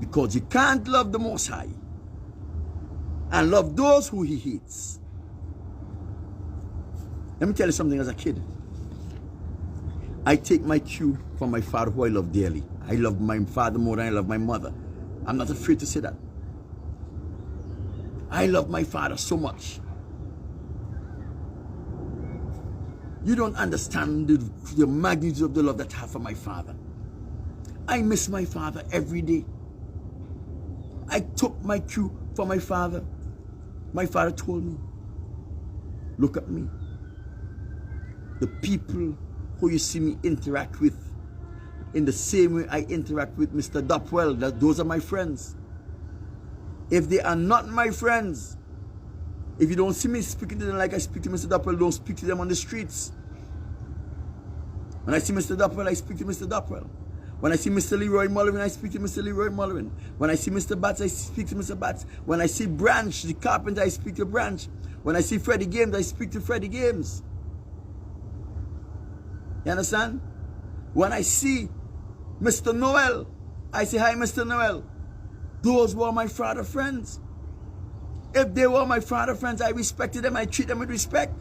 Because you can't love the Most High and love those who he hates. Let me tell you something. As a kid, I take my cue from my father, who I love dearly. I love my father more than I love my mother. I'm not afraid to say that. I love my father so much. You don't understand the magnitude of the love that I have for my father. I miss my father every day. I took my cue from my father. My father told me, look at me. The people who you see me interact with, in the same way I interact with Mr. Dopwell, those are my friends. If they are not my friends, if you don't see me speaking to them like I speak to Mr. Dopwell, don't speak to them on the streets. When I see Mr. Dopwell, I speak to Mr. Dopwell. When I see Mr. Leroy Mulligan, I speak to Mr. Leroy Mulligan. When I see Mr. Batts, I speak to Mr. Batts. When I see Branch, the carpenter, I speak to Branch. When I see Freddie Games, I speak to Freddie Games. You understand? When I see Mr. Noel, I say, hi, Mr. Noel. Those were my father friends. If they were my father friends, I respected them. I treat them with respect.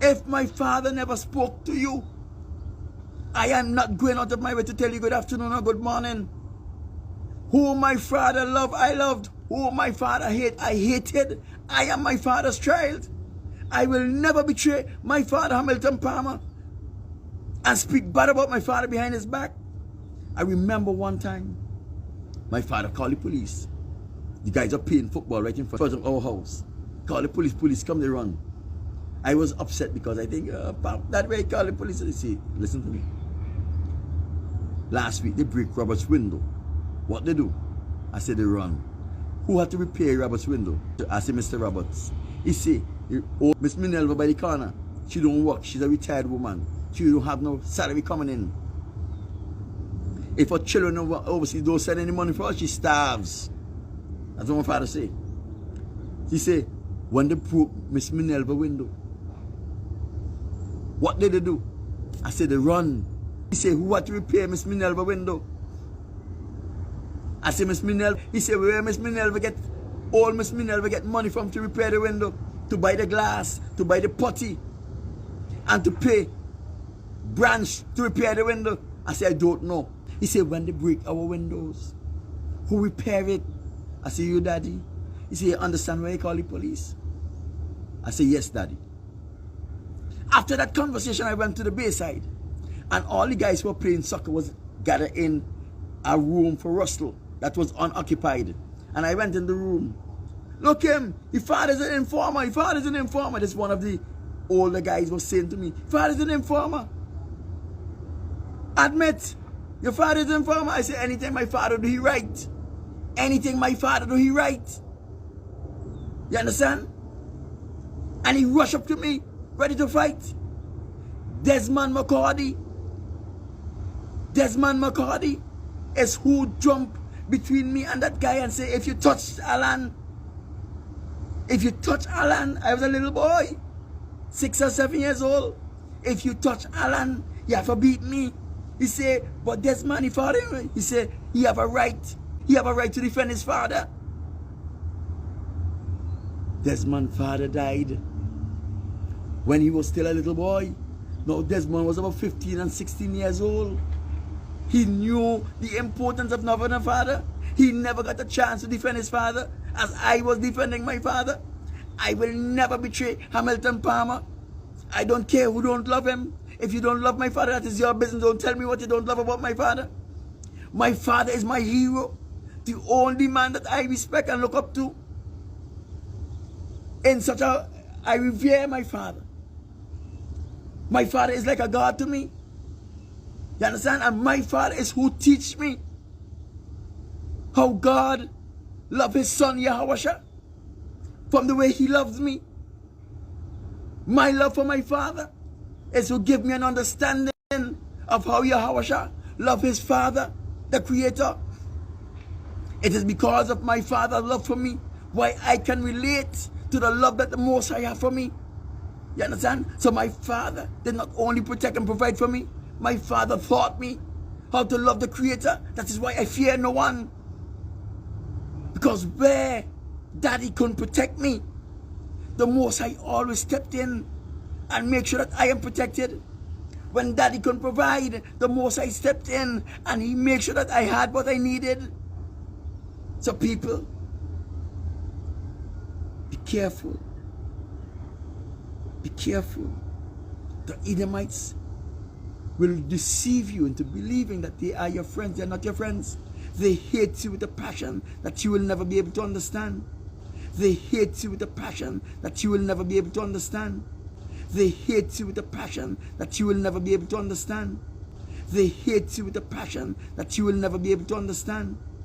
If my father never spoke to you, I am not going out of my way to tell you good afternoon or good morning. Who my father loved, I loved. Who my father hated, I hated. I am my father's child. I will never betray my father, Hamilton Palmer, and speak bad about my father behind his back. I remember one time, my father called the police. The guys are playing football right in front of our house. Call the police come, they run. I was upset because I think, that way, call the police. They say, listen to me. Last week, they break Robert's window. What they do? I said, they run. Who had to repair Robert's window? I said, Mr. Roberts. He said, oh, Miss Minerva by the corner, she don't work. She's a retired woman. She don't have no salary coming in. If her children overseas don't send any money for her, she starves. That's what my father said. He said, when they broke Miss Minerva window, what did they do? I said, they run. He said, who had to repair Miss Minerva window? I said, Miss Minerva. He said, where Miss Minerva get, all Miss Minerva get money from to repair the window, to buy the glass, to buy the putty, and to pay Branch to repair the window. I said, I don't know. He said, when they break our windows, who repair it? I said, you, Daddy. He said, you understand why you call the police? I said, yes, Daddy. After that conversation, I went to the Bayside, and all the guys who were playing soccer was gathered in a room for Russell that was unoccupied. And I went in the room. Look him, your father's an informer, your father's an informer. This one of the older guys was saying to me, father's an informer. Admit, your father's an informer. I said, anything my father do, he right. Anything my father do, he right. You understand? And he rushed up to me, ready to fight. Desmond McCarty is who jumped between me and that guy and say, if you touch Alan, I was a little boy, 6 or 7 years old. If you touch Alan, you have to beat me. He said, but Desmond, he fought him. He said, he have a right. He have a right to defend his father. Desmond's father died when he was still a little boy. Now Desmond was about 15 and 16 years old. He knew the importance of having a father. He never got a chance to defend his father as I was defending my father. I will never betray Hamilton Palmer. I don't care who don't love him. If you don't love my father, that is your business. Don't tell me what you don't love about my father. My father is my hero. The only man that I respect and look up to. I revere my father. My father is like a God to me. You understand? And my father is who teach me how God loved his son Yahweh from the way he loves me. My love for my father is to give me an understanding of how Yahweh loved his father, the creator. It is because of my father's love for me why I can relate to the love that the Most High have for me. You understand? So my father did not only protect and provide for me, my father taught me how to love the Creator. That is why I fear no one. Because where Daddy couldn't protect me, the Most High always stepped in and make sure that I am protected. When Daddy couldn't provide, the Most High stepped in and He made sure that I had what I needed. So people, be careful. Be careful. The Edomites will deceive you into believing that they are your friends. They are not your friends. They hate you with a passion that you will never be able to understand. They hate you with a passion that you will never be able to understand. They hate you with a passion that you will never be able to understand. They hate you with a passion that you will never be able to understand.